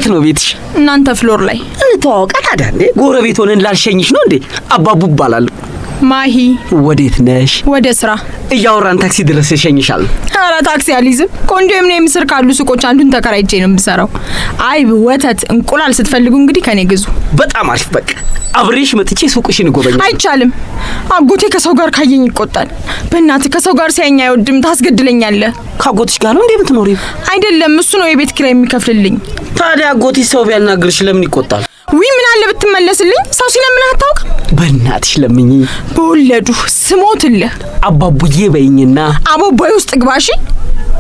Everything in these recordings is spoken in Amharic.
የት ነው ቤትሽ? እናንተ ፍሎር ላይ። እንተዋወቃ ታዲያ እንዴ? ጎረቤት ሆነን ላልሸኝሽ ነው እንዴ? አባቡ እባላለሁ። ማሂ። ወዴት ነሽ? ወደ ስራ። እያወራን ታክሲ ድረስ እሸኝሻለሁ። ኧረ ታክሲ አልይዝም። ኮንዶሚኒየም ስር ካሉ ሱቆች አንዱን ተከራይቼ ነው የምሰራው። አይብ፣ ወተት፣ እንቁላል ስትፈልጉ እንግዲህ ከኔ ግዙ። በጣም አሪፍ። በቃ አብሬሽ መጥቼ ሱቅሽን እጎበኛለሁ። አይቻልም። አጎቴ ከሰው ጋር ካየኝ ይቆጣል። በእናትህ ከሰው ጋር ሲያየኝ አይወድም። ታስገድለኛለህ። ከአጎትሽ ጋር ነው እንዴ የምትኖሪው? አይደለም፣ እሱ ነው የቤት ኪራይ የሚከፍልልኝ። ታዲያ አጎትሽ ሰው ቢያናግርሽ ለምን ይቆጣል? ውይ ምን አለ ብትመለስልኝ። ሰው ሲለምን አታውቅም? በእናትሽ ለምኝ። በወለዱ ስሞትልህ አባቡዬ በይኝና አቦባይ ውስጥ ግባሺ።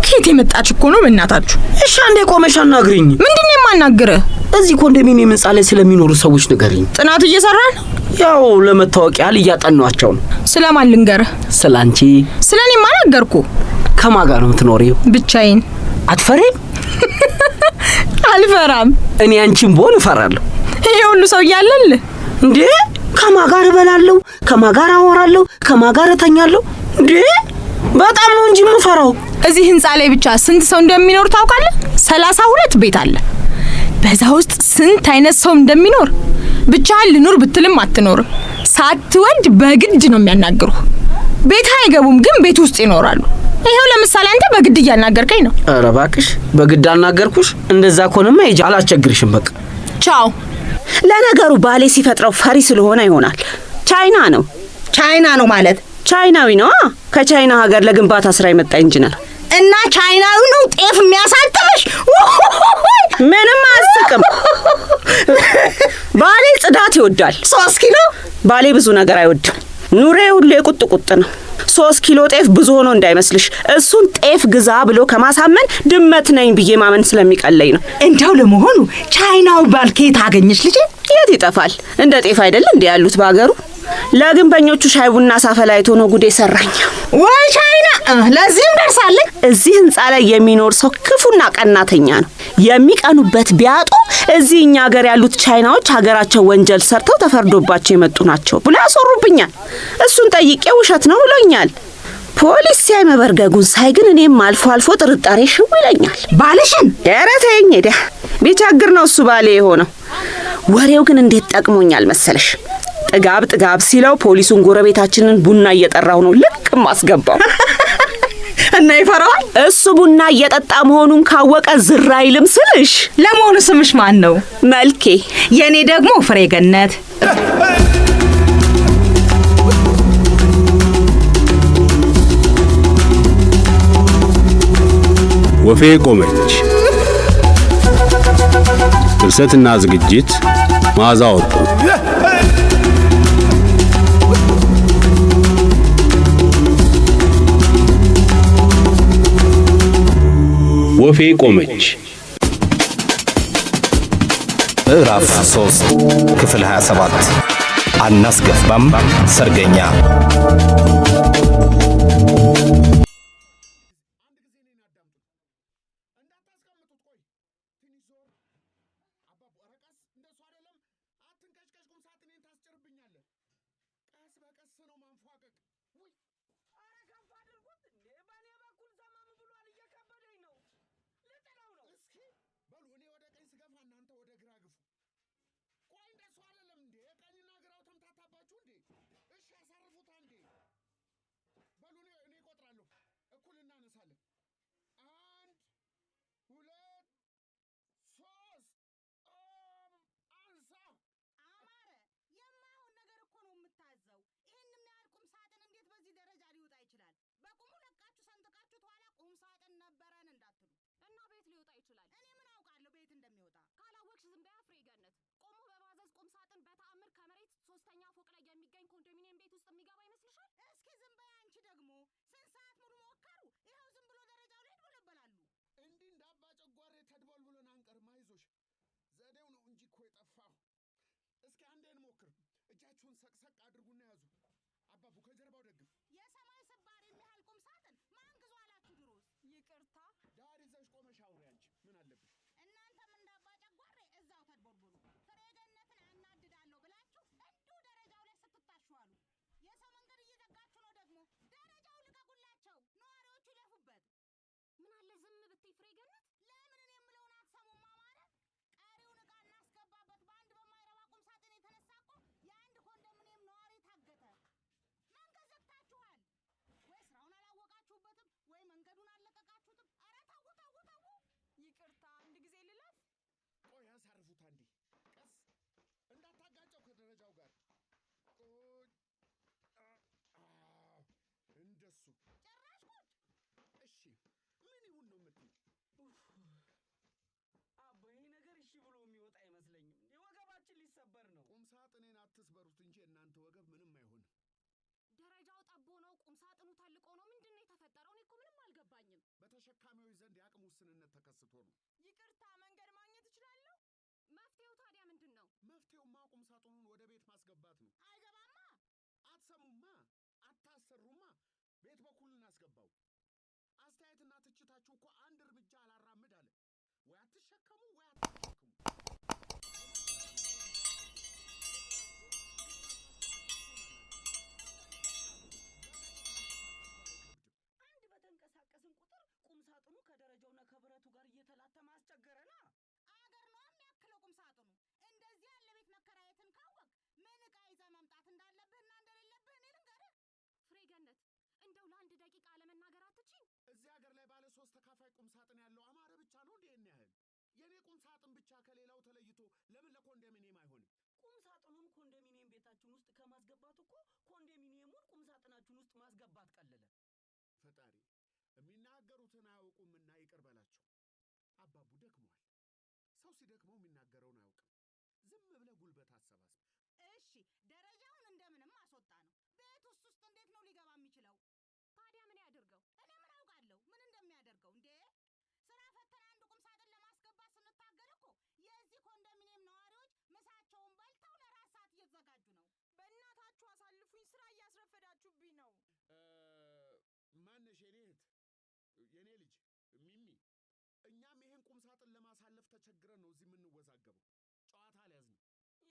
ከየት የመጣች እኮ ነው በእናታችሁ። እሺ አንዴ ቆመሽ አናግሪኝ። ምንድነው የማናግርህ? እዚህ ኮንዶሚኒየም ህንጻ ላይ ስለሚኖሩ ሰዎች ንገሪኝ። ጥናት እየሰራን? ያው ለመታወቂያ እያጠኗቸው ነው። ስለማን ልንገርህ? ስላንቺ። ስለኔ ማናገርኩ። ከማን ጋር ነው የምትኖሪው? ብቻዬን። አትፈሪም? አልፈራም። እኔ አንቺን ብሆን እፈራለሁ። ይሄ ሁሉ ሰው እያለል እንዴ? ከማን ጋር እበላለሁ? ከማን ጋር አወራለሁ? ከማን ጋር እተኛለሁ? እንዴ በጣም ነው እንጂ የምፈራው። እዚህ ህንጻ ላይ ብቻ ስንት ሰው እንደሚኖር ታውቃለህ? 32 ቤት አለ። በዛ ውስጥ ስንት አይነት ሰው እንደሚኖር ብቻህን ልኑር ብትልም አትኖርም። ሳትወድ በግድ ነው የሚያናግሩ። ቤት አይገቡም ግን ቤት ውስጥ ይኖራሉ። ይሄው ለምሳሌ አንተ በግድ እያናገርከኝ ነው። ኧረ እባክሽ በግድ አናገርኩሽ? እንደዛ ከሆነማ ሂጂ፣ አላስቸግርሽም። በቃ ቻው። ለነገሩ ባሌ ሲፈጥረው ፈሪ ስለሆነ ይሆናል። ቻይና ነው። ቻይና ነው ማለት ቻይናዊ ነው። ከቻይና ሀገር ለግንባታ ስራ የመጣ ኢንጂነር እና ቻይናዊ ነው ጤፍ የሚያሳጥምሽ? ምንም አያስቅም። ባሌ ጽዳት ይወዳል። 3 ኪሎ ባሌ ብዙ ነገር አይወድም። ኑሬ ሁሌ ቁጥ ነው። 3 ኪሎ ጤፍ ብዙ ሆኖ እንዳይመስልሽ። እሱን ጤፍ ግዛ ብሎ ከማሳመን ድመት ነኝ ብዬ ማመን ስለሚቀለኝ ነው። እንደው ለመሆኑ ቻይናው ባል ከየት አገኘሽ ልጄ? የት ይጠፋል? እንደ ጤፍ አይደል እንዴ ያሉት ባገሩ። ለግንበኞቹ ሻይ ቡና ሳፈላይቶ ነው ጉዴ ሰራኝ። ወይ ቻይና! ለዚህም ደርሳለች። እዚህ ህንጻ ላይ የሚኖር ሰው ክፉና ቀናተኛ ነው። የሚቀኑበት ቢያጡ እዚህ እኛ ሀገር ያሉት ቻይናዎች ሀገራቸው ወንጀል ሰርተው ተፈርዶባቸው የመጡ ናቸው ብሎ ያሰሩብኛል። እሱን ጠይቄ ውሸት ነው ብሎኛል። ፖሊስ ሲያይ መበርገጉን ሳይ ግን እኔም አልፎ ጥርጣሬ ሽው ይለኛል። ባልሽን ኧረ ተይኝ ሄዳ ቢቸግር ነው እሱ ባሌ የሆነው። ወሬው ግን እንዴት ጠቅሞኛል መሰለሽ? ጥጋብ ሲለው ፖሊሱን ጎረቤታችንን ቡና እየጠራው ነው ልክ ማስገባው። እና ይፈራዋል። እሱ ቡና እየጠጣ መሆኑን ካወቀ ዝር አይልም ስልሽ። ለመሆኑ ስምሽ ማን ነው? መልኬ። የኔ ደግሞ ፍሬገነት። ወፌ ቆመች። ድርሰትና ዝግጅት መዓዛ ወርቁ። ወፌ ቆመች ምዕራፍ 3 ክፍል 27 አናስገባም ሰርገኛ። እሱ ጭራሽ ጉድ! እሺ ምን ይሁን ነው የምትይው? አባ ይሄ ነገር እሺ ብሎ የሚወጣ አይመስለኝም። ወገባችን ሊሰበር ነው። ቁም ሳጥኔን አትስበሩት እንጂ እናንተ ወገብ ምንም አይሆንም። ደረጃው ጠቦ ነው? ቁም ሳጥኑ ተልቆ ነው? ምንድነው የተፈጠረው? እኔ እኮ ምንም አልገባኝም። በተሸካሚዎች ዘንድ የአቅም ውስንነት ተከስቶ ነው። ይቅርታ፣ መንገድ ማግኘት እችላለሁ? መፍትሄው ታዲያ ምንድን ነው? መፍትሄውማ ቁም ሳጥኑን ወደ ቤት ማስገባት ነው። አይገባማ። አትሰሙማ፣ አታሰሩማ። ቤት በኩል እናስገባው። አስተያየትና ትችታችሁ እኮ አንድ እርምጃ አላራምድ አለ። ወይ አትሸከሙ ወይ አትሸከሙ። አንድ በተንቀሳቀስን ቁጥር ቁም ሳጥኑ ከደረጃውና ከብረቱ ጋር እየተላተመ አስቸገረና። አገር ነው የሚያክለው ቁም ሳጥኑ። እንደዚህ ያለ ቤት መከራየትን ካወቅ ምን ዕቃ ይዘህ መምጣት እንዳለብህና እንደሌለብህ እኔ ልንገርህ። ፍሬገነት፣ እንደው ለአንድ ደቂቃ ለመናገር አትችይም? እዚህ ሀገር ላይ ባለ 3 ተካፋይ ቁም ሳጥን ያለው አማረ ብቻ ነው እንዴ? ይሄን ያህል የኔ ቁም ሳጥን ብቻ ከሌላው ተለይቶ ለምን ለኮንዶሚኒየም አይሆንም? ቁም ሳጥኑን ኮንዶሚኒየም ቤታችን ውስጥ ከማስገባት እኮ ኮንዶሚኒየሙን ቁም ሳጥናችን ውስጥ ማስገባት ቀለለ። ፈጣሪ የሚናገሩትን አያውቁምና ይቅር በላቸው። አባቡ ደክሟል። ሰው ሲደክመው የሚናገረውን አያውቅም። ዝም ብለህ ጉልበት አሰባስብ። እሺ ደረጃውን እንደምንም አስወጣ ነው። ቤት ውስጥ እንዴት ነው ሊገባ የሚችለው? ታዲያ ምን ያድርገው? እኔ ምን አውቃለሁ ምን እንደሚያደርገው እንዴ? ስራ ፈተና አንድ ቁም ሳጥን ለማስገባት ስንታገል እኮ የዚህ ኮንዶሚኒየም ነዋሪዎች ምሳቸውን በልተው ለራት ሰዓት እየተዘጋጁ ነው። በእናታችሁ አሳልፉኝ፣ ስራ እያስረፈዳችሁብኝ ነው። ማነሽ የኔ እህት፣ የኔ ልጅ ሚሚ፣ እኛም ይሄን ቁም ሳጥን ለማሳለፍ ተቸግረን ነው እዚህ የምንወዛገበው። ጨዋታ አልያዝንም።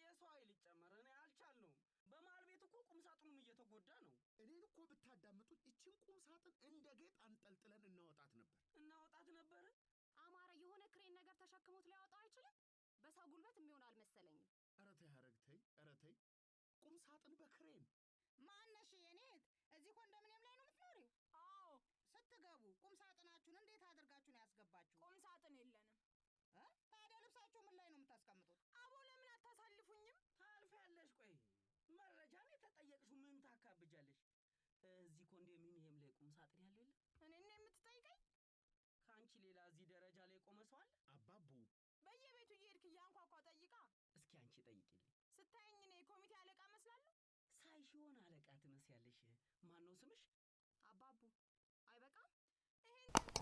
የሰው ኃይል ይጨመር፣ እኔ አልቻልነውም። በመሃል ቤት እኮ ቁም ሳጥኑም እየተጎዳ ነው። እኔን እኮ ብታዳምጡኝ ይችን ቁም ሳጥን እንደ ጌጥ አንጠልጥለን እናወጣት ነበር። እናወጣት ነበር። አማረ የሆነ ክሬን ነገር ተሸክሞት ሊያወጣው አይችልም? በሰው ጉልበት የሚሆን አልመሰለኝም። ኧረ ተይ ሐረግ ተይ፣ ኧረ ተይ። ቁም ሳጥን በክሬን ማነሽ የኔ እህት፣ እዚህ ኮንዶሚኒየም ላይ ነው የምትኖሪው? አዎ። ስትገቡ ቁም ሳጥናችሁን እንዴት አድርጋችሁ ነው ያስገባችሁ? ቁም ሳጥን የለንም። ታዲያ ልብሳችሁ ምን ላይ ነው የምታስቀምጡት? አቦ ለምን አታሳልፉኝም? ታልፊያለሽ። ቆይ መረጃን የተጠየቅሽው ምን ታካብጃለሽ? እዚህ ኮንዶሚኒየም ላይ ቁም ሳጥን ያለው የለም? እኔን ነው የምትጠይቀኝ? ከአንቺ ሌላ እዚህ ደረጃ ላይ ቆመ ሰው አለ? አባቡ በየቤቱ እየሄድክ እያንኳኳ ጠይቃ። እስኪ አንቺ ጠይቂልኝ። ስታየኝ እኔ የኮሚቴ አለቃ መስላለሁ? ሳይሽ የሆነ አለቃ ትመስያለሽ። ማን ነው ስምሽ? አባቡ አይበቃም? ይሄን ተንቀሳቃሽ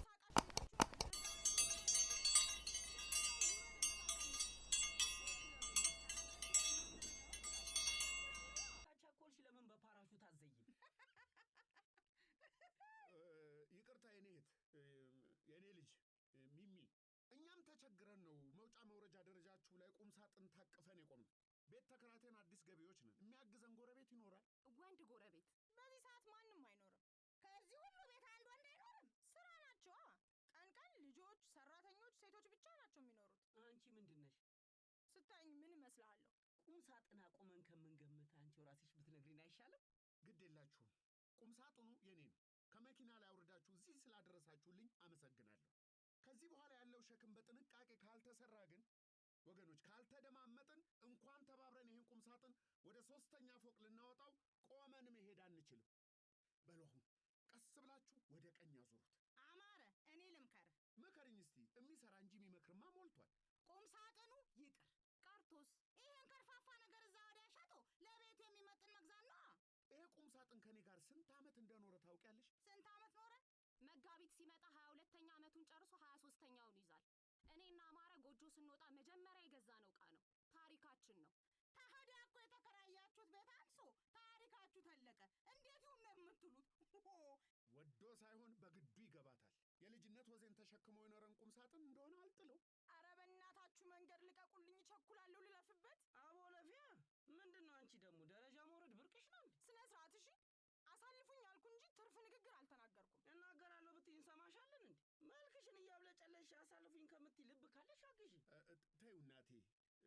ከቸኮልሽ ለምን በፓራሹት አዘይም? ይቅርታ የኔ እህት፣ የኔ ልጅ ሚሚ፣ እኛም ተቸግረን ነው መውጫ መውረጃ ደረጃችሁ ላይ ቁም ሳጥን ታቅፈን የቆምነው። ቤት ተከራይተን አዲስ ገቢዎች ነን። የሚያግዘን ጎረቤት ይኖራል? ወንድ ጎረቤት? በዚህ ሰዓት ማንም አይኖርም። ከዚህ ሁሉ ቤት አንድ ወንድ አይኖርም? ስራ ናቸዋ። ቀን ቀን ልጆች፣ ሰራተኞች፣ ሴቶች ብቻ ናቸው የሚኖሩት። አንቺ ምንድን ነሽ? ስታየኝ ምን እመስልሃለሁ? ቁም ሳጥን አቁመን ከምንገምት አንቺው ራስሽ ብትነግሪን አይሻልም? ግድ የላችሁም። ቁም ሳጥኑ የኔ ነው። ከመኪና ላይ አውርዳችሁ እዚህ ስላደረሳችሁልኝ አመሰግናለሁ። ከዚህ በኋላ ያለው ሸክም በጥንቃቄ ካልተሰራ ግን ወገኖች፣ ካልተደማመጥን እንኳን ተባብረን ይሄን ቁም ሳጥን ወደ 3ኛ ፎቅ ልናወጣው ቆመን መሄድ አንችልም። በሉ አሁን ቀስ ብላችሁ ወደ ቀኝ አዙሩት። አማረ፣ እኔ ልምከርህ። ምከርኝ እስቲ። የሚሰራ እንጂ የሚመክርማ ሞልቷል። ቁም ሳጥኑ ይቅር። ቀርቶስ? ይሄን ከርፋፋ ነገር እዛ ወዲያ ሸጦ ለቤት የሚመጥን መግዛት ነዋ። ይሄ ቁም ሳጥን ከኔ ጋር ስንት ዓመት እንደኖረ ታውቂያለሽ? ስንት ዓመት ኖረ? መጋቢት ሲመጣ 22ኛ ዓመቱን ጨርሶ 23ኛውን ይዛል። እኔና አማረ ጎጆ ስንወጣ መጀመሪያ የገዛነው ዕቃ ነው። ታሪካችን ነው። ታዲያ እኮ የተከራያችሁት ቤት አንሶ ታሪካችሁ ተለቀ። እንዴት ይሁን ነው የምትሉት? ወዶ ሳይሆን በግዱ ይገባታል። የልጅነት ወዜን ተሸክሞ የኖረን ቁም ሳጥን እንደሆነ አልጥለው። አረ በእናታችሁ መንገድ ልቀቁልኝ፣ እቸኩላለሁ ልለፍበት። አቦ ለፊያ፣ ምንድን ነው አንቺ ደግሞ ደረጃ መውረድ ብርቅሽ ነው እንዴ? ስነ ስርዓት እሺ። አሳልፉኝ አልኩ እንጂ ትርፍ ንግግር አልተናገርኩም። እናገራለሁ ብትይ እንሰማሻለን እንዴ? መልክሽን እያብለጨለሽ አሳልፉኝ ከምትይ ልብ ካለሽ አግዢ። ተይው እናቴ፣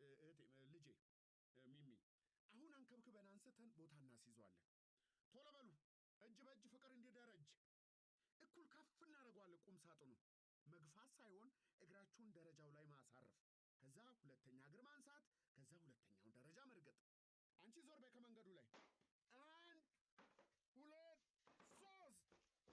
እህቴ፣ ልጄ ሚሚ፣ አሁን አንከብክበን አንስተን ቦታ እናስይዘዋለን። ቶሎ በሉ፣ እጅ በእጅ ፍቅር እንዲደረጅ እኩል ከፍ እናደርገዋለን። ቁም ሳጥኑን መግፋት ሳይሆን እግራችሁን ደረጃው ላይ ማሳረፍ፣ ከዛ 2ኛ እግር ማንሳት፣ ከዛ 2ኛውን ደረጃ መርገጥ። አንቺ ዞር በይ ከመንገዱ ላይ። 1 2 3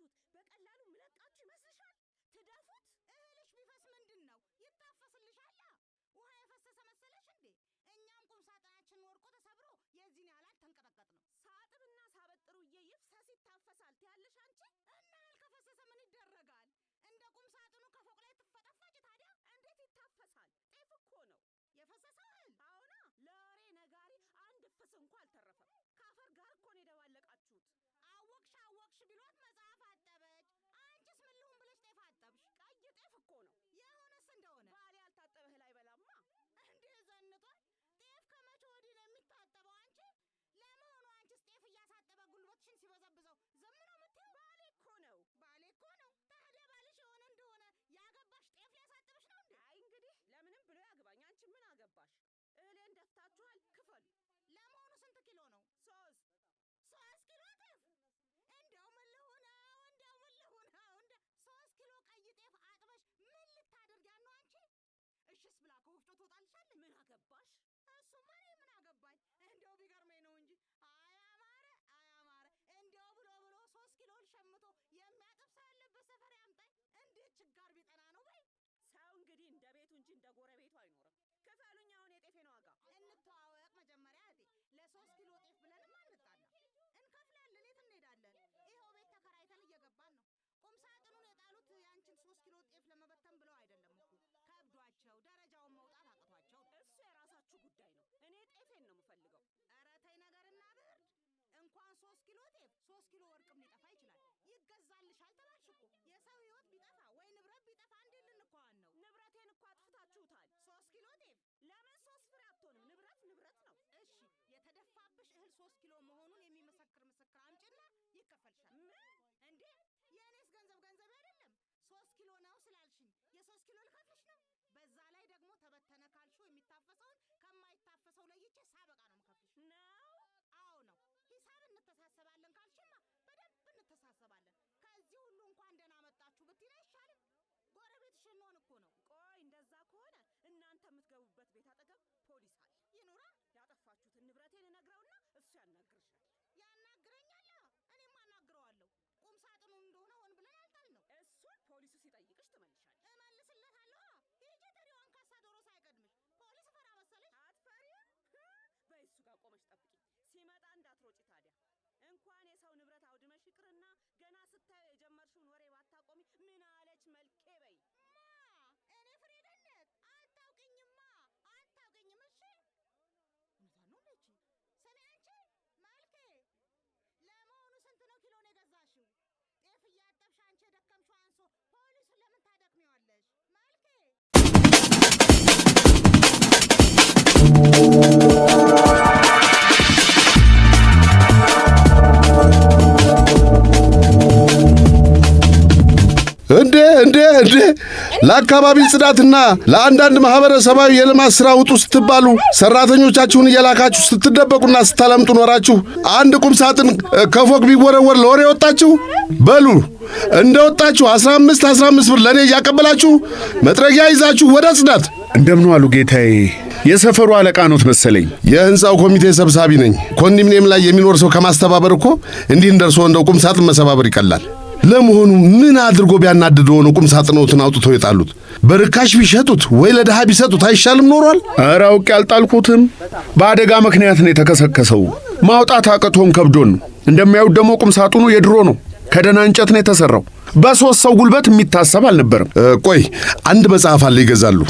ያላችሁት በቀላሉ ምለቃችሁ ይመስልሻል? ትደፉት። እህልሽ ቢፈስ ምንድነው ይታፈስልሻላ። ውሃ የፈሰሰ መሰለሽ እንዴ? እኛም ቁም ሳጥናችን ወርቆ ተሰብሮ የዚህን ያህል ተንቀጠቀጥነው። ሳጥብና ሳበጥሩዬ ይፍሰስ ይታፈሳል ትያለሽ አንቺ? እና ያልከፈሰሰ ምን ይደረጋል? እንደ ቁም ሳጥኑ ከፎቅ ላይ ትፈጠፈጭ ታዲያ። እንዴት ይታፈሳል? ጤፍ እኮ ነው የፈሰሰው እህል። አሁና ለወሬ ነጋሪ አንድ ፍስ እንኳ አልተረፈም። ከአፈር ጋር እኮ ነው የደባለቃችሁት። አወቅሽ ቢሏት መጽሐፍ አጠበች። አንቺስ ምን ልሁን ብለሽ ጤፍ አጠብሽ? ቀይ ጤፍ እኮ ነው። የሆነስ እንደሆነ ባሌ ያልታጠበ እህል አይበላማ። እንዴ ዘንቷል። ጤፍ ከመቼ ወዲህ ነው የሚታጠበው? አንቺ ለመሆኑ አንቺስ ጤፍ እያሳጠበ ጉልበትሽን ሲበዘብዘው ዝም ነው የምትይው? ባሌ እኮ ነው። ባሌ እኮ ነው። ታዲያ ባልሽ የሆነ እንደሆነ ያገባሽ ጤፍ ሊያሳጥብሽ ነው እንዴ? አይ እንግዲህ ለምንም ብሎ ያግባኝ። አንቺ ምን አገባሽ? እህሌን ደፍታችኋል፣ ክፈሉ። ለመሆኑ ስንት ኪሎ ነው? 3 ኪሎ ጤፍ። እንደው ምን ልሁነው? 3 ኪሎ ቀይ ጤፍ አጥበሽ ምን ልታደርጊያት ነው አንቺ? እሽስ ብላ ከወፍጮ ትወጣልሻለች። ምን አገባሽ? እሱማ እኔ ምን አገባኝ። እንደው ቢገርመኝ ነው እንጂ አያማረ እንደው ብሎ 3 ኪሎ ሸምቶ የሚያጥብ ሰው ያለበት ሰፈር ያምጣኝ። እንዴት ችጋር ቢጠና ነው በይ። ሰው እንግዲህ እንደ ቤቱ እንጂ እንደ ጎረቤቱ አይኖርም። ክፈሉኝ አሁን የጤፌን ዋጋ። እንተዋወቅ መጀመሪያ እቴ። ለ3 ኪሎ ጤፍ ብለንም አንጣላ። እንከፍላለን። የት እንሄዳለን? ይኸው ቤት ተከራይተን እየገባን ነው። ቁም ሳጥኑን የጣሉት ያንቺን 3 ኪሎ ጤፍ ለመበተን ብለው አይደለም እኮ ከብዷቸው ደረጃውን መውጣት አቅቷቸው ነው። እሱ የራሳችሁ ጉዳይ ነው። እኔ ጤፌን ነው የምፈልገው። ኧረ ተይ ነገርና ብርድ። እንኳን 3 ኪሎ ጤፍ 3 ኪሎ ወርቅም ሊጠፋ ይችላል። ይገዛልሻል ተባልሽ እኮ። የሰው ህይወት ቢጠፋ ወይ ንብረት ቢጠፋ እንዴ ልንኳዋን ነው? ንብረቴን እኮ አጥፍታችሁታል። 3 ኪሎ ጤፍ ለምን 3 ፍሬ አትሆንም? ንብረት ነው። እሺ የተደፋብሽ እህል 3 ኪሎ መሆኑን የሚመሰክር ምስክር አምጪና ይከፈልሻል። ምን እንዴ? የእኔስ ገንዘብ አይደለም? 3 ኪሎ ነው ስላልሽኝ የ3 ኪሎ ልከፍልሽ ነው። በዛ ላይ ደግሞ ተበተነ ካልሽው የሚታፈሰውን ከማይታፈሰው ለይቼ ሳበቃ ነው የምከፍልሽ ነው። አዎ ነው። ሂሳብ እንተሳሰባለን ካልሽማ በደንብ እንተሳሰባለን። ከዚህ ሁሉ እንኳን ደህና መጣችሁ ብትይ አይሻልም? ጎረቤትሽ እንሆን እኮ ነው። ቆይ እንደዛ ከሆነ እናንተ የምትገቡበት ቤት አጠገብ ፖሊስ አለ። ይኑራ። ያጠፋችሁትን ንብረቴን እነግረውና እሱ ያናግርሻል። ያናግረኛል። እኔም አናግረዋለሁ። ቁም ሳጥኑን እንደሆነ ሆን ብለን አልጣልነው። እሱን ፖሊሱ ሲጠይቅሽ ትመልሻለሽ። እመልስለታለሁ። ሂጂ ጥሪው አንካሳ ዶሮ ሳይቀድምሽ። ፖሊስ ፈራ መሰለሽ? አትፈሪም? በይ እሱ ጋር ቆመሽ ጠብቂኝ። ሲመጣ እንዳትሮጪ ታዲያ። እንኳን የሰው ንብረት አውድመሽ ይቅርና ገና ስታዩ የጀመርሽውን ወሬ ባታቆሚ ምን አለች መልኬ በይ። እኔ ፍሬደነት አታውቅኝማ። እሺ እውነቷን ነው ለቺ። ስሚ አንቺ መልኬ፣ ለመሆኑ ስንት ነው ኪሎ ነው የገዛሽው? ጤፍ እያጠብሽ አንቺ የደከምሽው አንሶ ፖሊሱን ለምን ታደክሚዋለሽ? መልኬ እንዴ ለአካባቢ ጽዳትና ለአንዳንድ ማህበረሰባዊ የልማት ስራ ውጡ ስትባሉ ሰራተኞቻችሁን እየላካችሁ ስትደበቁና ስታለምጡ ኖራችሁ አንድ ቁም ሳጥን ከፎቅ ቢወረወር ለወሬ ወጣችሁ። በሉ እንደወጣችሁ 15 ብር ለኔ እያቀበላችሁ መጥረጊያ ይዛችሁ ወደ ጽዳት። እንደምን ዋሉ ጌታዬ? የሰፈሩ አለቃ ኖት መሰለኝ። የህንጻው ኮሚቴ ሰብሳቢ ነኝ። ኮንዶሚኒየም ላይ የሚኖር ሰው ከማስተባበር እኮ እንዲህ እንደርሶ እንደው ቁም ሳጥን መሰባበር ይቀላል። ለመሆኑ ምን አድርጎ ቢያናድደው ነው ቁም ሳጥኖትን አውጥተው የጣሉት? በርካሽ ቢሸጡት ወይ ለድሃ ቢሰጡት አይሻልም ኖሯል? ኧረ አውቄ አልጣልኩትም። በአደጋ ምክንያት ነው የተከሰከሰው። ማውጣት አቅቶን ከብዶን ነው። እንደሚያዩት ደግሞ ቁም ሳጥኑ የድሮ ነው። ከደህና እንጨት ነው የተሰራው። በ3 ሰው ጉልበት የሚታሰብ አልነበረም። ቆይ አንድ መጽሐፍ አለ ይገዛሉ።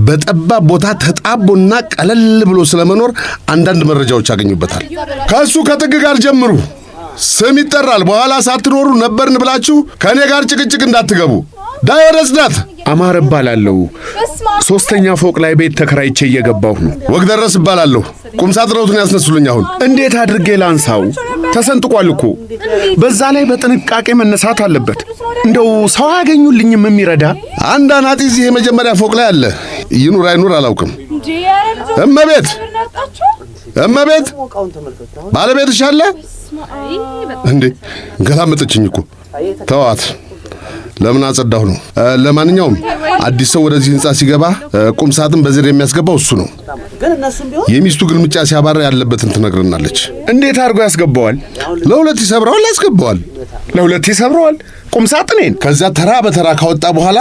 በጠባብ ቦታ ተጣቦና ቀለል ብሎ ስለመኖር አንዳንድ መረጃዎች ያገኙበታል። ከሱ ከጥግ ጋር ጀምሩ። ስም ይጠራል። በኋላ ሳትኖሩ ነበርን ብላችሁ ከኔ ጋር ጭቅጭቅ እንዳትገቡ። ዳይ ወደ ጽዳት። አማረ እባላለሁ። 3ኛ ፎቅ ላይ ቤት ተከራይቼ እየገባሁ ነው። ወግደረስ እባላለሁ። ቁም ሳጥኖቱን ያስነሱልኝ። አሁን እንዴት አድርጌ ላንሳው? ተሰንጥቋል እኮ። በዛ ላይ በጥንቃቄ መነሳት አለበት። እንደው ሰው አያገኙልኝም የሚረዳ አንድ አናጢ እዚህ የመጀመሪያ ፎቅ ላይ አለ። ይኑር አይኑር አላውቅም። እመቤት ባለቤትሽ አለ እንዴ? ገላመጠችኝ እኮ። ተዋት። ለምን አጸዳሁ ነው። ለማንኛውም አዲስ ሰው ወደዚህ ህንጻ ሲገባ ቁም ሳጥን በዝር የሚያስገባው እሱ ነው። የሚስቱ ግልምጫ ሲያባራ ያለበትን ትነግረናለች። እንዴት አድርጎ ያስገባዋል? ለሁለት ይሰብረዋል፣ ያስገባዋል። ለሁለት ይሰብረዋል ቁም ሳጥኔን። ከዚያ ተራ በተራ ካወጣ በኋላ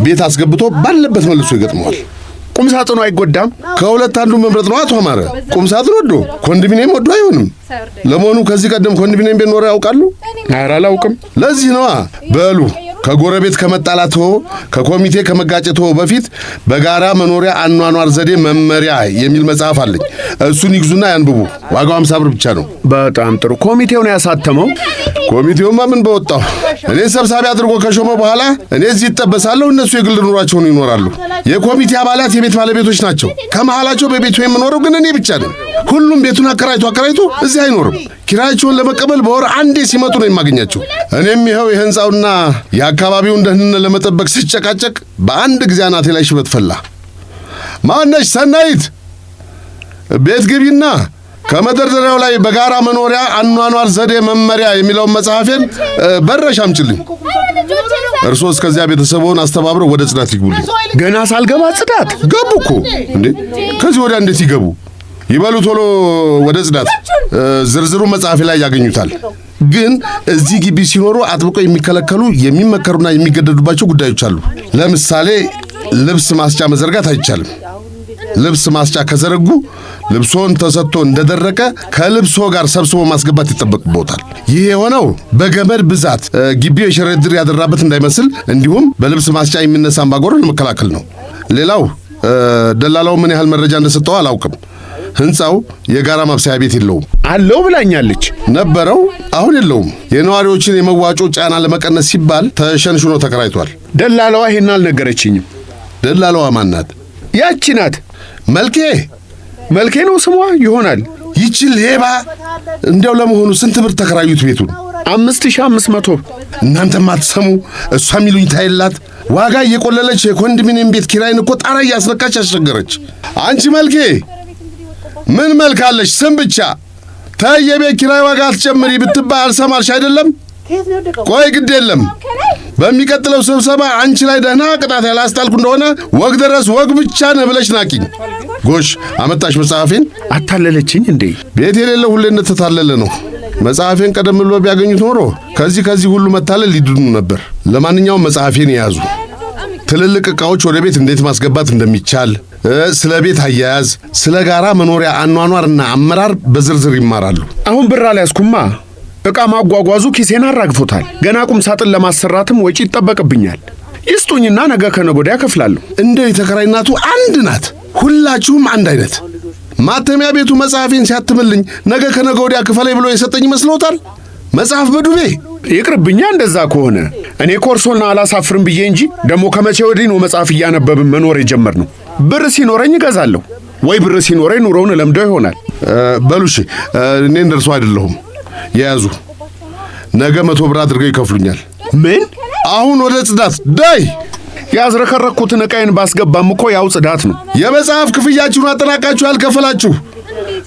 ቤት አስገብቶ ባለበት መልሶ ይገጥመዋል። ቁም ሳጥኑ አይጎዳም? ከሁለት አንዱ መምረጥ ነው አቶ አማረ። ቁም ሳጥን ወዶ ኮንዶሚኒየም ወዶ አይሆንም። ለመሆኑ ከዚህ ቀደም ኮንዶሚኒየም ቤት ኖረው ያውቃሉ? ኧረ አላውቅም። ለዚህ ነዋ። በሉ ከጎረቤት ከመጣላቶ ከኮሚቴ ከመጋጨቶ በፊት በጋራ መኖሪያ አኗኗር ዘዴ መመሪያ የሚል መጽሐፍ አለኝ። እሱን ይግዙና ያንብቡ። ዋጋው 50 ብር ብቻ ነው። በጣም ጥሩ። ኮሚቴውን ያሳተመው? ኮሚቴውማ ምን በወጣው። እኔ ሰብሳቢ አድርጎ ከሾመ በኋላ እኔ እዚህ ይጠበሳለሁ፣ እነሱ የግል ኑሯቸውን ይኖራሉ። የኮሚቴ አባላት የቤት ባለቤቶች ናቸው። ከመሃላቸው በቤቱ የምኖረው ግን እኔ ብቻ ነኝ። ሁሉም ቤቱን አከራይቶ እዚህ አይኖርም። ኪራያቸውን ለመቀበል በወር አንዴ ሲመጡ ነው የማገኛቸው። እኔም ይኸው የህንፃውና የአካባቢውን ደህንነት ለመጠበቅ ሲጨቃጨቅ በአንድ ጊዜ አናቴ ላይ ሽበት ፈላ። ማነሽ? ሰናይት፣ ቤት ግቢና ከመደርደሪያው ላይ በጋራ መኖሪያ አኗኗር ዘዴ መመሪያ የሚለውን መጽሐፌን በረሽ አምጪልኝ። እርሶ እስከዚያ ቤተሰቡን አስተባብረው ወደ ጽዳት ይግቡልኝ። ገና ሳልገባ ጽዳት ገቡ እኮ እንዴ! ከዚህ ወዲያ እንዴት ይገቡ? ይበሉ ቶሎ ወደ ጽዳት። ዝርዝሩ መጽሐፌ ላይ ያገኙታል። ግን እዚህ ግቢ ሲኖሩ አጥብቀው የሚከለከሉ የሚመከሩና የሚገደዱባቸው ጉዳዮች አሉ። ለምሳሌ ልብስ ማስጫ መዘርጋት አይቻልም። ልብስ ማስጫ ከዘረጉ ልብሶን ተሰጥቶ እንደደረቀ ከልብሶ ጋር ሰብስቦ ማስገባት ይጠበቅቦታል። ይህ የሆነው በገመድ ብዛት ግቢው የሸረሪት ድር ያደራበት እንዳይመስል እንዲሁም በልብስ ማስጫ የሚነሳ አምባጓሮ ለመከላከል ነው። ሌላው ደላላው ምን ያህል መረጃ እንደሰጠው አላውቅም። ህንፃው የጋራ ማብሰያ ቤት የለውም። አለው ብላኛለች። ነበረው፣ አሁን የለውም። የነዋሪዎችን የመዋጮ ጫና ለመቀነስ ሲባል ተሸንሽኖ ተከራይቷል። ደላላዋ ይሄን አልነገረችኝም። ደላላዋ ማናት? ያቺ ናት። መልኬ ነው ስሟ ይሆናል። ይቺ ሌባ! እንዲያው ለመሆኑ ስንት ብር ተከራዩት ቤቱን? 5500። እናንተም አትሰሙ። እሷ የሚሉኝ ታይላት ዋጋ እየቆለለች የኮንዶሚኒየም ቤት ኪራይን እኮ ጣራ እያስነካች ያስቸገረች። አንቺ መልኬ ምን መልካለሽ? ስም ብቻ ተይ፣ የቤት ኪራይ ዋጋ አትጨምሪ ብትባይ አልሰማልሽ አይደለም? ቆይ ግድ የለም፣ በሚቀጥለው ስብሰባ አንቺ ላይ ደህና ቅጣት ያላስጣልኩ እንደሆነ ወግ ድረስ ወግ ብቻ ነህ ብለሽ ናቂኝ። ጎሽ አመጣሽ መጽሐፌን። አታለለችኝ እንዴ? ቤት የሌለው ሁሌ እንደተታለለ ነው። መጽሐፌን ቀደም ብሎ ቢያገኙት ኖሮ ከዚህ ሁሉ መታለል ሊድኑ ነበር። ለማንኛውም መጽሐፌን የያዙ ትልልቅ ዕቃዎች ወደ ቤት እንዴት ማስገባት እንደሚቻል፣ ስለ ቤት አያያዝ፣ ስለ ጋራ መኖሪያ አኗኗርና አመራር በዝርዝር ይማራሉ። አሁን ብር አልያዝኩማ። ዕቃ ማጓጓዙ ኪሴን አራግፎታል። ገና ቁም ሳጥን ለማሰራትም ወጪ ይጠበቅብኛል። ይስጡኝና ነገ ከነገ ወዲያ እከፍላለሁ። እንደው የተከራይ እናቱ አንድ ናት። ሁላችሁም አንድ አይነት። ማተሚያ ቤቱ መጽሐፌን ሲያትምልኝ ነገ ከነገ ወዲያ ክፈለኝ ብሎ የሰጠኝ ይመስሎታል? መጽሐፍ በዱቤ ይቅርብኛ። እንደዛ ከሆነ እኔ ኮርሶና አላሳፍርም ብዬ እንጂ ደግሞ ከመቼ ወዲህ ነው መጽሐፍ እያነበብን መኖር የጀመርነው? ብር ሲኖረኝ እገዛለሁ፣ ወይ ብር ሲኖረኝ ኑሮውን ለምደው ይሆናል። በሉሽ፣ እኔ እንደርሶ አይደለሁም። የያዙ ነገ 100 ብር አድርገው ይከፍሉኛል። ምን? አሁን ወደ ጽዳት ዳይ። ያዝረከረኩትን ዕቃዬን ባስገባም እኮ ያው ጽዳት ነው። የመጽሐፍ ክፍያችሁን አጠናቃችሁ ያልከፈላችሁ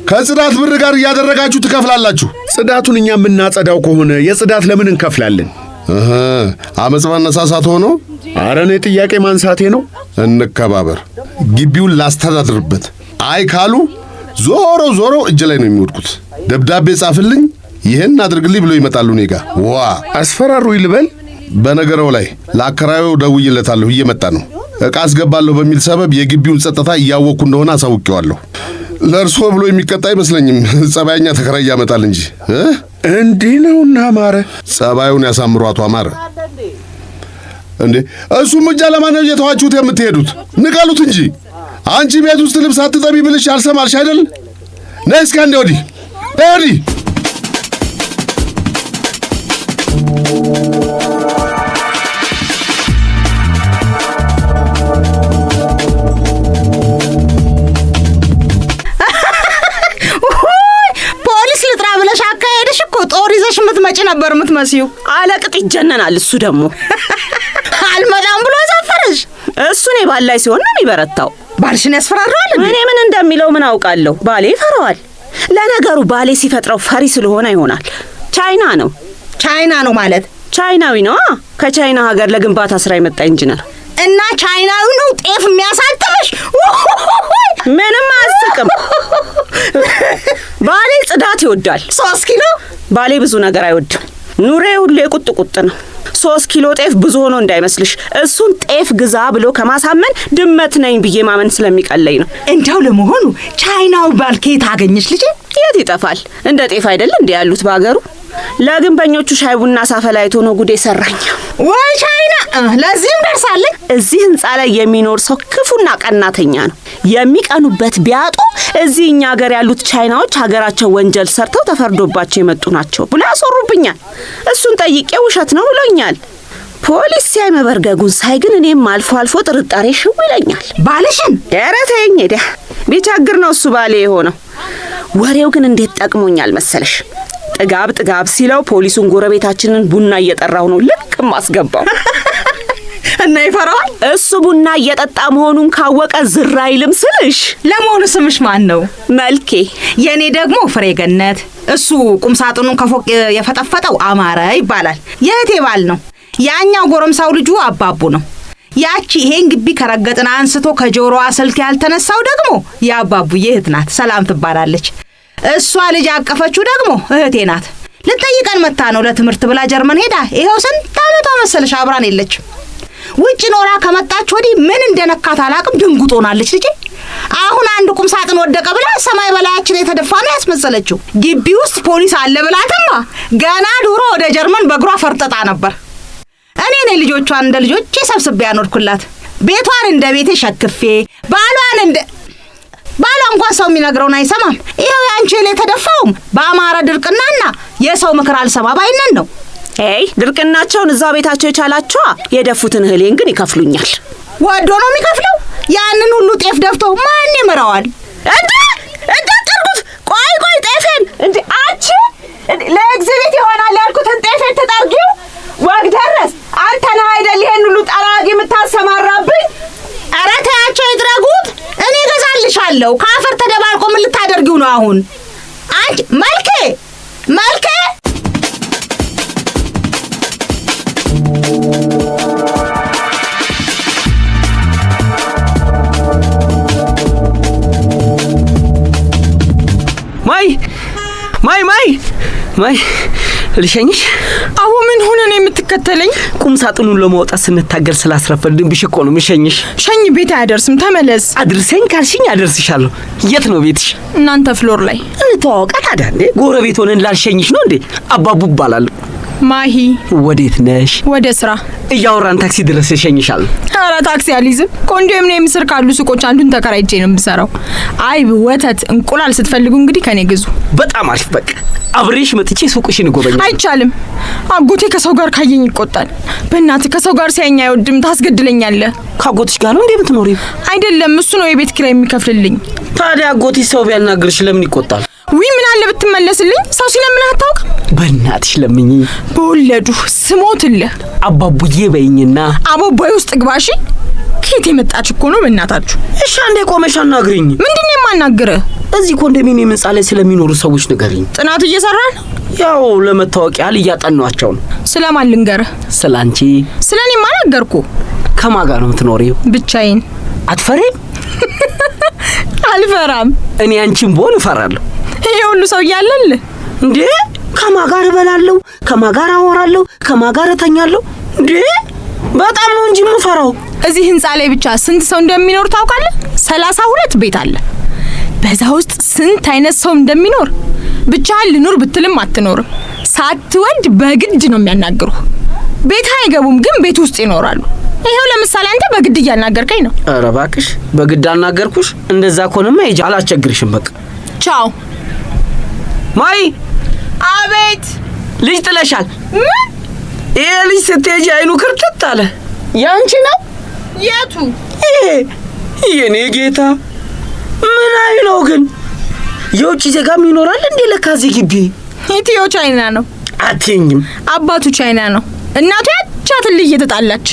ከጽዳት ብር ጋር እያደረጋችሁ ትከፍላላችሁ። ጽዳቱን እኛ የምናጸዳው ከሆነ የጽዳት ለምን እንከፍላለን? አመጽ ማነሳሳት ሆኖ? ኧረ እኔ ጥያቄ ማንሳቴ ነው። እንከባበር። ግቢውን ላስተዳድርበት። አይ ካሉ ዞሮ እጅ ላይ ነው የሚወድቁት። ደብዳቤ ጻፍልኝ፣ ይህን አድርግልኝ ብሎ ይመጣሉ እኔ ጋ። ዋ አስፈራሩኝ ልበል? በነገረው ላይ ለአከራዩ ደውዬለታለሁ፣ እየመጣ ነው። ዕቃ አስገባለሁ በሚል ሰበብ የግቢውን ጸጥታ እያወቅኩ እንደሆነ አሳውቄዋለሁ። ለእርሶ ብሎ የሚቀጣ አይመስለኝም። ጸባይኛ ተከራይ ያመጣል እንጂ። እንዲህ ነውና አማረ። ጸባዩን ያሳምሩ አቶ አማረ። እንዴ እሱም እጃ ለማን ነው እየተዋችሁት የምትሄዱት? ንቀሉት እንጂ። አንቺ ቤት ውስጥ ልብስ አትጠቢ ብልሽ አልሰማልሽ አይደል? ነይ እስኪ አንዴ ወዲህ ወዲህ። የምትመጪ ነበር የምትመስዩ። አለቅጥ ይጀነናል። እሱ ደግሞ አልመጣም ብሎ ዘፈረሽ። እሱ እኔ ባላይ ሲሆን ነው የሚበረታው። ባልሽን ያስፈራራዋል። እኔ ምን እንደሚለው ምን አውቃለሁ። ባሌ ይፈራዋል። ለነገሩ ባሌ ሲፈጥረው ፈሪ ስለሆነ ይሆናል። ቻይና ነው ማለት ቻይናዊ ነው። ከቻይና ሀገር ለግንባታ ስራ የመጣ ኢንጂነር እና ቻይናዊ ነው ጤፍ የሚያሳጥብሽ? ምንም አያስቅም። ባሌ ጽዳት ይወዳል። 3 ኪሎ ባሌ ብዙ ነገር አይወድም። ኑሬ ሁሌ ቁጥ ነው። 3 ኪሎ ጤፍ ብዙ ሆኖ እንዳይመስልሽ። እሱን ጤፍ ግዛ ብሎ ከማሳመን ድመት ነኝ ብዬ ማመን ስለሚቀለኝ ነው። እንደው ለመሆኑ ቻይናው ባል ከየት አገኘሽ ልጄ? የት ይጠፋል? እንደ ጤፍ አይደል እንዴ ያሉት በአገሩ። ለግንበኞቹ ሻይ ቡና ሳፈላይቶ ነው ጉዴ ሰራኝ። ወይ ቻይና! ለዚህም ደርሳለች። እዚህ ህንጻ ላይ የሚኖር ሰው ክፉና ቀናተኛ ነው። የሚቀኑበት ቢያጡ እዚህ እኛ ሀገር ያሉት ቻይናዎች ሀገራቸው ወንጀል ሰርተው ተፈርዶባቸው የመጡ ናቸው ብሎ ያሰሩብኛል። እሱን ጠይቄ ውሸት ነው ብሎኛል። ፖሊስ ሲያይ መበርገጉን ሳይ ግን እኔም አልፎ አልፎ ጥርጣሬ ሽው ይለኛል። ባልሽን ደረተኝ ሄደ ቢቸግር ነው እሱ ባሌ የሆነው። ወሬው ግን እንዴት ጠቅሞኛል መሰለሽ? ጥጋብ ሲለው ፖሊሱን ጎረቤታችንን ቡና እየጠራው ነው ልክ ማስገባው። እና ይፈራዋል። እሱ ቡና እየጠጣ መሆኑን ካወቀ ዝር አይልም ስልሽ። ለመሆኑ ስምሽ ማን ነው? መልኬ። የኔ ደግሞ ፍሬገነት። እሱ ቁምሳጥኑን ከፎቅ የፈጠፈጠው አማረ ይባላል። የእህቴ ባል ነው። ያኛው ጎረምሳው ልጁ አባቡ ነው። ያቺ ይሄን ግቢ ከረገጥና አንስቶ ከጆሮዋ ስልክ ያልተነሳው ደግሞ የአባቡዬ እህት ናት። ሰላም ትባላለች። እሷ ልጅ አቀፈችው ደግሞ እህቴ ናት። ልጠይቀን መታ ነው ለትምህርት ብላ ጀርመን ሄዳ ይሄው ስንት ዓመቷ መሰለሽ አብራን የለችም። ውጭ ኖራ ከመጣች ወዲህ ምን እንደነካት አላቅም ድንጉጦናለች ልጄ። አሁን አንድ ቁም ሳጥን ወደቀ ብላ ሰማይ በላያችን የተደፋ ነው ያስመሰለችው። ግቢ ውስጥ ፖሊስ አለ ብላትማ ገና ድሮ ወደ ጀርመን በእግሯ ፈርጠጣ ነበር። እኔ ነኝ ልጆቿን እንደ ልጆቼ ሰብስቤ ያኖርኩላት። ቤቷን እንደ ቤቴ ሸክፌ ባሏ እንኳን ሰው የሚነግረውን አይሰማም። ይኸው ያንቺ የተደፋውም በአማረ ድርቅናና የሰው ምክር አልሰማ ባይነን ነው። ድርቅናቸውን እዛ ቤታቸው የቻላቸዋ የደፉትን እህሌን ግን ይከፍሉኛል። ወዶ ነው የሚከፍለው። ያንን ሁሉ ጤፍ ደፍቶ ማን ይምረዋል? እንደ ጥርጉት ቆይ ጤፌን እንዴ አንቺ ለኤግዚቢት ይሆናል ያልኩትን ጤፌን ተጠርጊው ወግ ደረስ። አንተ ነህ አይደል ይሄን ሁሉ ጠራጊ የምታሰማራብኝ? ኧረ ተያቸው ይድረጉት። እኔ ገዛልሻለሁ። ካፈር ተደባልቆ ምን ልታደርጊው ነው አሁን? አንቺ መልኬ ማይ ልሸኝሽ? አዎ ምን ሆነ ነው የምትከተለኝ? ቁም ሳጥኑን ለማውጣት ስንታገል ስላስረፈድንብሽ እኮ ነው የምሸኝሽ። ሸኝ ቤት አያደርስም፣ ተመለስ። አድርሰኝ ካልሽኝ አደርስሻለሁ። የት ነው ቤትሽ? እናንተ ፍሎር ላይ። እንተዋወቃ ታዲያ። እንዴ ጎረቤት ሆነን ላልሸኝሽ ነው እንዴ? አባቡ እባላለሁ። ማሂ። ወዴት ነሽ? ወደ ስራ። እያወራን ታክሲ ድረስ እሸኝሻለሁ። ኧረ ታክሲ አልይዝም። ኮንዶሚኒየም ስር ካሉ ሱቆች አንዱን ተከራይቼ ነው የምሰራው። አይብ፣ ወተት፣ እንቁላል ስትፈልጉ እንግዲህ ከኔ ግዙ። በጣም አሪፍ። በቃ አብሬሽ መጥቼ ሱቅሽን እጎበኛለሁ። አይቻልም። አጎቴ ከሰው ጋር ካየኝ ይቆጣል። በእናትህ ከሰው ጋር ሲያየኝ አይወድም። ታስገድለኛለህ። ከአጎትሽ ጋር ነው እንዴ የምትኖሪው? አይደለም፣ እሱ ነው የቤት ኪራይ የሚከፍልልኝ። ታዲያ አጎትሽ ሰው ቢያናግርሽ ለምን ይቆጣል? ውይ ምን አለ ብትመለስልኝ። ሰው ሲለምን አታውቅም? በእናትሽ ለምኝ። በወለዱ ስሞትልህ አባቡዬ በይኝና አቦቦይ ውስጥ ግባሺ። ከየት የመጣች እኮ ነው በእናታችሁ። እሺ አንዴ ቆመሽ አናግሪኝ። ምንድነው የማናግርህ? እዚህ ኮንዶሚኒየም ህንጻ ላይ ስለሚኖሩ ሰዎች ንገሪኝ። ጥናት እየሰራን? ያው ለመታወቂያ እያጠኗቸው ነው። ስለማን ልንገርህ? ስላንቺ። ስለኔ ማናገርኩ። ከማን ጋር ነው የምትኖሪው? ብቻዬን። አትፈሪም? አልፈራም። እኔ አንቺን ብሆን እፈራለሁ። ይሄ ሁሉ ሰው እያለል እንዴ? ከማን ጋር እበላለሁ? ከማን ጋር አወራለሁ? ከማን ጋር እተኛለሁ? እንዴ በጣም ነው እንጂ የምፈራው። እዚህ ህንጻ ላይ ብቻ ስንት ሰው እንደሚኖር ታውቃለህ? 32 ቤት አለ። በዛ ውስጥ ስንት አይነት ሰው እንደሚኖር ብቻህን ልኑር ብትልም አትኖርም። ሳትወድ በግድ ነው የሚያናግሩ። ቤት አይገቡም፣ ግን ቤት ውስጥ ይኖራሉ። ይሄው ለምሳሌ አንተ በግድ እያናገርከኝ ነው። ኧረ እባክሽ በግድ አናገርኩሽ? እንደዛ ከሆነማ ሂጂ፣ አላስቸግርሽም። በቃ ቻው። ማይ። አቤት። ልጅ ጥለሻል? ምን? ይሄ ልጅ ስትሄጂ አይኑ ክርትት አለ። ያንቺ ነው? የቱ? ይሄ የኔ ጌታ ምን አይለው ግን? የውጭ ዜጋም ይኖራል እንዴ ለካ እዚህ ግቢ? ኢትዮ ቻይና ነው። አትይኝም? አባቱ ቻይና ነው። እናቱ ያቻትን ልጅ እየተጣላች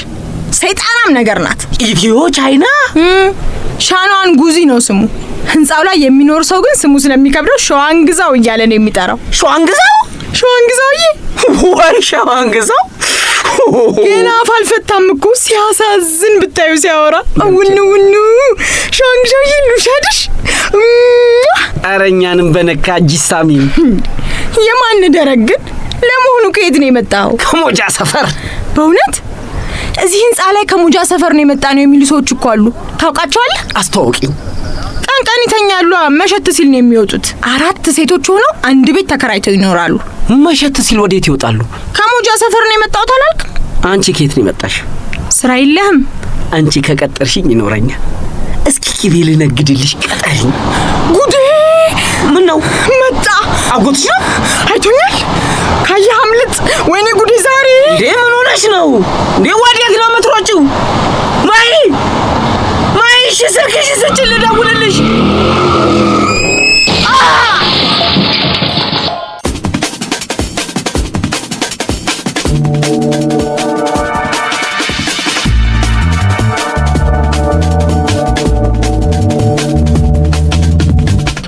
ሰይጣናም ነገር ናት። ኢትዮ ቻይና? ሻኗን ጉዚ ነው ስሙ። ህንጻው ላይ የሚኖር ሰው ግን ስሙ ስለሚከብደው ሸዋንግዛው እያለ ነው የሚጠራው። ሸዋንግዛው? ሸዋንግዛውዬ ወይ ሸዋንግዛው ገና አፍ አልፈታም እኮ ሲያሳዝን ብታዩ ሲያወራ ውኑ ሻንግሻው ይሉሻድሽ አረኛንም በነካ ጂሳሚ የማን ደረግን ለመሆኑ ከየት ነው የመጣው? ከሞጃ ሰፈር። በእውነት እዚህ ህንጻ ላይ ከሞጃ ሰፈር ነው የመጣ ነው የሚሉ ሰዎች እኮ አሉ። ታውቃቸዋለህ? አስተዋውቂኝ። ቀን ይተኛሉ፣ መሸት ሲል ነው የሚወጡት። 4 ሴቶች ሆነው አንድ ቤት ተከራይተው ይኖራሉ። መሸት ሲል ወዴት ይወጣሉ? ከሞጃ ሰፈር ነው የመጣው ታላልክ? አንቺ ከየት ነው የመጣሽ? ስራ የለህም? አንቺ ከቀጠርሽኝ ይኖረኛል። እስኪ ቂቤ ልነግድልሽ ቀጠሪኝ። ጉዴ! ምን ነው መጣ? አጎትሽ ነው? አይቶኛል። ካየህ አምልጥ። ወይኔ ጉዴ! ዛሬ እንዴ ምን ሆነሽ ነው እንዴ? ወዴት ነው የምትሮጪው? ማይ እሺ ስልክሽ ስጭኝ ልደውልልሽ።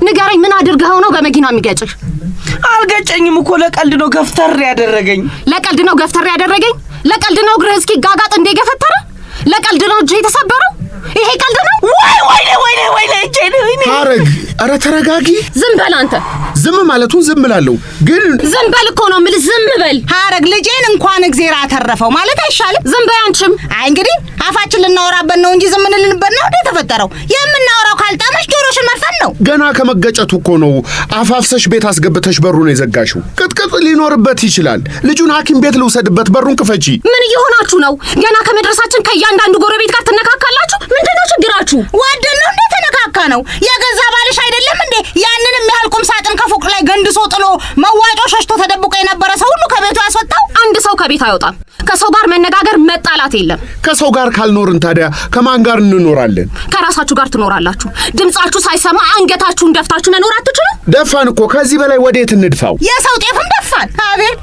ንገረኝ፣ ምን አድርገኸው ነው በመኪና የሚገጭህ? አልገጨኝም እኮ ለቀልድ ነው ገፍተር ያደረገኝ። ለቀልድ ነው ገፍተር ያደረገኝ? ለቀልድ ነው እግርህ እስኪ ጋጋጥ እንደ ገፈተረ? ለቀልድ ነው እጅ የተሰበረው? ይሄ ቀልድ ነው? ወይኔ እጄን! ሐረግ፣ ኧረ ተረጋጊ። ዝም በል አንተ። ዝም ማለቱን ዝም እላለሁ፣ ግን ዝም በል እኮ ነው የምልህ። ዝም በል ሐረግ፣ ልጄን እንኳን እግዜር አተረፈው ማለት አይሻልም? ዝም በይ አንቺም። አይ እንግዲህ አፋችን ልናወራበት ነው እንጂ ዝም እንልንበት ነው እንዴ የተፈጠረው? የምናወራው ካልጣመሽ ጆሮሽን መርፈን ነው። ገና ከመገጨቱ እኮ ነው አፋፍሰሽ ቤት አስገብተሽ በሩን የዘጋሽው። ቅጥቅጥ ሊኖርበት ይችላል። ልጁን ሐኪም ቤት ልውሰድበት፣ በሩን ክፈቺ። ምን እየሆናችሁ ነው? ገና ከመድረሳችን ከእያንዳንዱ ጎረቤት ጋር ትነካካላችሁ? ምንድነው ችግራችሁ? ወደን ነው እንዴ ተነካካ ነው? የገዛ ባልሽ አይደለም እንዴ ያንንም ያህል ቁም ሳጥን ከፎቅ ላይ ገንድሶ ጥሎ መዋጮ ሸሽቶ ተደብቆ የነበረ ሰው ሁሉ ከቤቱ ያስወጣው? አንድ ሰው ከቤት አይወጣም። ከሰው ጋር መነጋገር መጣላት የለም። ከሰው ጋር ካልኖርን ታዲያ ከማን ጋር እንኖራለን? ከራሳችሁ ጋር ትኖራላችሁ። ድምጻችሁ ሳይሰማ አንገታችሁን ደፍታችሁ መኖር አትችሉም? ደፋን እኮ። ከዚህ በላይ ወዴት እንድፋው? የሰው ጤፍም ደፋን። አቤት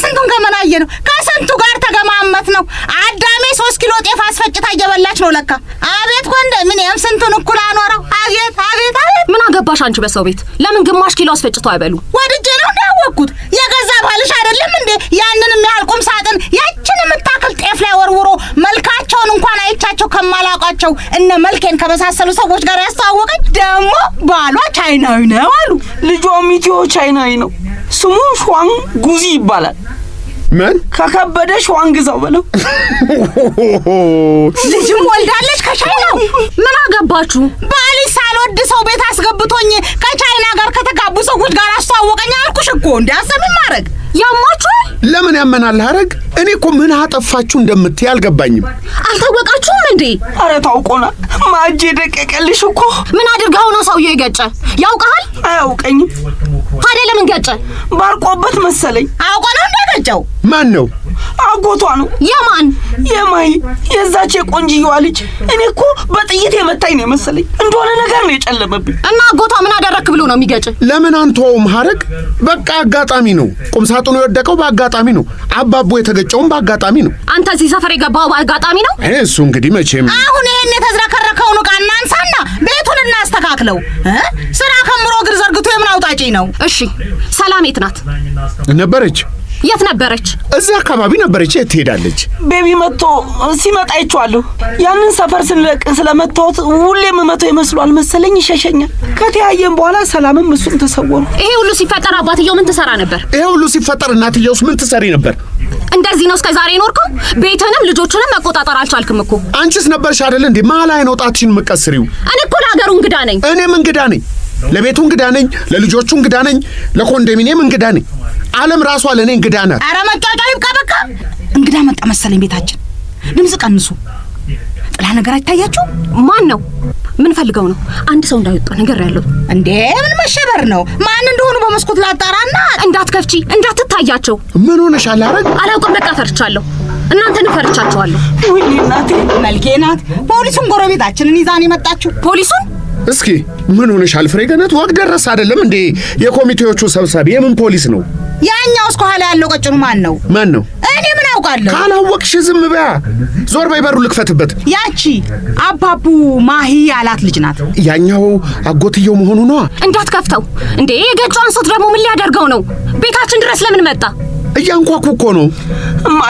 ስንቱን ገመናየ ነው። ከስንቱ ጋር ተገማመት ነው። አዳሜ 3 ኪሎ ጤፍ አስፈጭታ እየበላች ነው ለካ። አቤት ኮንዶሚኒየም ስንቱን እኩል አኖረው። አቤት ምን አገባሽ አንቺ በሰው ቤት? ለምን ግማሽ ኪሎ አስፈጭቶ አይበሉ? ወድጄ ነው እንዳወቅኩት። የገዛ ባልሽ አይደለም እንዴ ያንንም ያህል ቁም ሳጥን ያችን የምታክል ጤፍ ላይ ወርውሮ መልካቸውን እንኳን አይቻቸው ከማላውቃቸው እነ መልኬን ከመሳሰሉ ሰዎች ጋር ያስተዋወቀኝ? ደግሞ ባሏ ቻይናዊ ነው አሉ። ልጇም ኢትዮ ቻይናዊ ነው። ስሙ ሹዋን ጉዚ ይባላል። ምን ከከበደ ሹዋን ግዛው በለው። ልጅም ወልዳለች ከቻይናው። ምን አገባችሁ? ባልሽ ሳልወድ ሰው ቤት አስገብቶኝ ከቻይና ጋር ከተጋቡ ሰዎች ጋር አስተዋወቀኝ አልኩሽ እኮ። እንዲያሰምን ማድረግ ያማችኋል? ለምን ያመናል ሐረግ? እኔ እኮ ምን አጠፋችሁ እንደምትይ አልገባኝም። አልታወቃችሁም እንዴ? አረ ታውቆናል። ማጄ ደቀቀልሽ እኮ። ምን አድርገው ነው ሰውዬው የገጨ? ያውቃል? አያውቀኝም። ታዲያ ለምን ገጨ? ባርቆበት መሰለኝ። አውቆ ነው እንደገጨው። ማን ነው? አጎቷ ነው። የማን? የማይ የዛች የቆንጅየዋ ልጅ። እኔ እኮ በጥይት የመታኝ ነው መሰለኝ። እንደሆነ ነገር ነው የጨለመብኝ። እና አጎቷ ምን አደረክ ብሎ ነው የሚገጭ? ለምን አንተውም ሐረግ? በቃ አጋጣሚ ነው። ቁም ሳጥኑ የወደቀው በአጋጣሚ ነው። አባቡ የተገጨውም በአጋጣሚ ነው። አንተ እዚህ ሰፈር የገባው በአጋጣሚ ነው? እሱ እንግዲህ መቼም አሁን ይሄን የተዝረከረከውን ዕቃ እናንሳና ቤቱን እናስተካክለው። ስራ ከምሮ እግር ዘርግቶ የምን አውጣጪ ነው? እሺ ሰላም የት ናት? ነበረች። የት ነበረች? እዚህ አካባቢ ነበረች። የት ትሄዳለች? ቤቢ መጥቶ ሲመጣ አይቼዋለሁ። ያንን ሰፈር ስንለቅ ስለመታወት ሁሌም መቶ ይመስሏል መሰለኝ ይሸሸኛል። ከተያየን በኋላ ሰላምም እሱም ተሰወሩ። ይሄ ሁሉ ሲፈጠር አባትየው ምን ትሰራ ነበር? ይሄ ሁሉ ሲፈጠር እናትየውስ ምን ትሰሪ ነበር? እንደዚህ ነው እስከ ዛሬ የኖርከው? ቤትንም ልጆችንም መቆጣጠር አልቻልክም እኮ። አንቺስ ነበርሽ አይደል እንዴ መሀል ነው ጣትሽን የምትቀስሪው? እኔ እኮ ለሀገሩ እንግዳ ነኝ። እኔም እንግዳ ነኝ። ለቤቱ እንግዳ ነኝ፣ ለልጆቹ እንግዳ ነኝ፣ ለኮንዶሚኒየም እንግዳ ነኝ። ዓለም ራሷ ለኔ እንግዳ ናት። ኧረ መጫጫ ይብቃ በቃ። እንግዳ መጣ መሰለኝ ቤታችን። ድምጽ ቀንሱ። ጥላ ነገር አይታያችሁ? ማን ነው? ምን ፈልገው ነው? አንድ ሰው እንዳይወጣ ነገር ያለው እንዴ? ምን መሸበር ነው? ማን እንደሆኑ በመስኮት ላጣራና እንዳትከፍቺ፣ እንዳትታያቸው። ምን ሆነሻል ሐረግ? አላውቅም፣ በቃ ፈርቻለሁ። እናንተን ፈርቻችኋለሁ። ወይኔ እናቴ። መልኬ ናት ፖሊሱን ጎረቤታችንን ይዛን የመጣችሁ። ፖሊሱን? እስኪ ምን ሆነሻል ፍሬገነት? ወግ ደረስ አይደለም እንዴ? የኮሚቴዎቹ ሰብሳቢ የምን ፖሊስ ነው? ያኛውስ ከኋላ ያለው ቀጭኑ ማን ነው? ማን ነው? እኔ ምን አውቃለሁ? ካላወቅሽ ዝም በያ። ዞር በይ፣ በሩ ልክፈትበት። ያቺ አባቡ ማሂ ያላት ልጅ ናት። ያኛው አጎትየው መሆኑ ነው። እንዳትከፍተው እንዴ! የገጯን ሶት ደግሞ ምን ሊያደርገው ነው? ቤታችን ድረስ ለምን መጣ? እያንኳኩ እኮ ነው።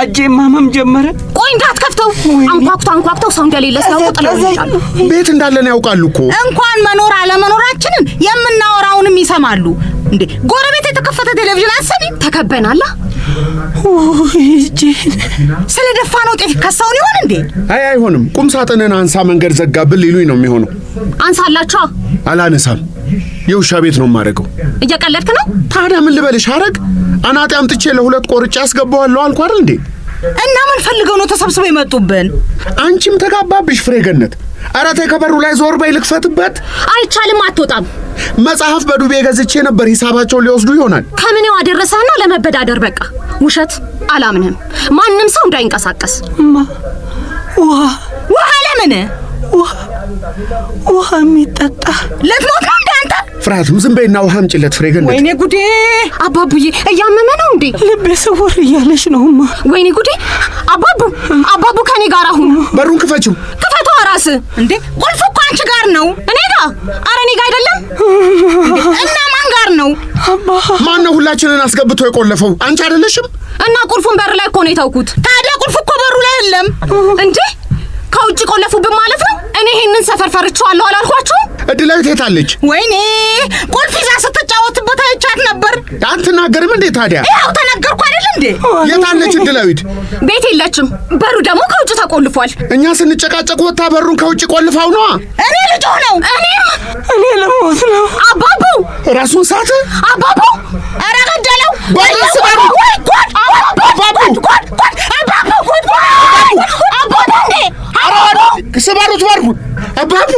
እጄ ማመም ጀመረ። ቆይ እንዳትከፍተው። አንኳኩተው ሰው እንደሌለ ሲያውቁ ጥለው ይሄዳሉ። ቤት እንዳለን ያውቃሉ እኮ። እንኳን መኖር አለመኖራችንን የምናወራውንም ይሰማሉ። እንዴ ጎረቤት የተከፈተ ቴሌቪዥን አሰሚም ተከበናላ። ስለ ደፋ ነው ጤፍ ከሳውን ይሆን እንዴ? አይሆንም። ቁም ሳጥንን አንሳ መንገድ ዘጋብል ሊሉኝ ነው የሚሆነው። አንሳላችሁ። አላነሳም። የውሻ ቤት ነው የማደርገው። እየቀለድክ ነው? ታዲያ ምን ልበልሽ ሐረግ? አናጤ አምጥቼ ለሁለት ቆርጬ አስገባዋለሁ አልኩ አይደል እንዴ? እና ምን ፈልገው ነው ተሰብስበው የመጡብን? አንቺም ተጋባብሽ ፍሬገነት። ኧረ ተይ ከበሩ ላይ ዞር በይ ልክፈትበት። አይቻልም፣ አትወጣም። መጽሐፍ በዱቤ ገዝቼ ነበር፣ ሂሳባቸውን ሊወስዱ ይሆናል። ከምኔው አደረሰህና ለመበዳደር በቃ። ውሸት አላምንም። ማንም ሰው እንዳይንቀሳቀስ። ውሃ ለምን? ውሃ የሚጠጣ ልትሞት ነው እንዳንተ? ፍርሃቱም ዝም በይና ውሃ አምጪለት ፍሬገነት። ወይኔ ጉዴ! አባቡዬ እያመመ ነው እንዴ? ልቤ ስውር እያለሽ ነውማ። ወይኔ ጉዴ! አባቡ ከኔ ጋር አሁን። በሩን ክፈችው። ክፈቷ ራስ እንዴ! ቁልፉ እኮ አንቺ ጋር ነው። እኔ ጋር? ኧረ እኔ ጋር አይደለም። እና ማን ጋር ነው? ማን ነው ሁላችንን አስገብቶ የቆለፈው? አንቺ አይደለሽም? እና ቁልፉን በር ላይ እኮ ነው የተውኩት። ታዲያ ቁልፉ እኮ በሩ ላይ የለም እንዴ? ከውጭ ቆለፉብን ማለት ነው። እኔ ይሄንን ሰፈር ፈርቼዋለሁ አላልኳችሁም? እድላዊት የታለች? ወይኔ ቁልፍ ይዛ ስትጫወትበት አይቻት ነበር። አትናገርም እንዴ ታዲያ? ያው ተናገርኩ አይደል እንዴ? የታለች እድላዊት? ቤት የለችም። በሩ ደግሞ ከውጭ ተቆልፏል። እኛ ስንጨቃጨቅ ወጣ በሩን ከውጭ ቆልፋው ነው። እኔ ልጅ ነው። እኔ ለሞት ነው። አባቡ ራሱን ሳተ። አባቡ ኧረ ገደለው። ባይስ ባሩ ስባሩት ባርኩ አባቡ።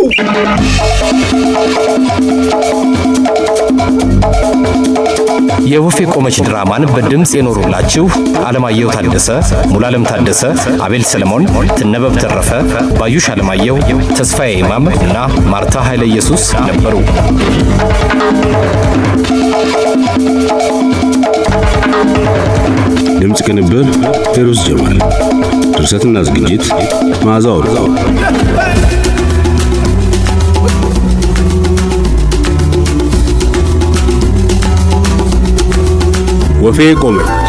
የወፌ ቆመች ድራማን በድምፅ የኖሩላችሁ አለማየሁ ታደሰ፣ ሙሉዓለም ታደሰ፣ አቤል ሰለሞን፣ ትነበብ ተረፈ፣ ባዩሽ አለማየሁ፣ ተስፋዬ ኢማም እና ማርታ ኃይለ ኢየሱስ ነበሩ። ድምፅ ቅንብር ፌሩዝ ጀማል፣ ድርሰትና ዝግጅት መዓዛ ወርቁ። ወፌ ቆመች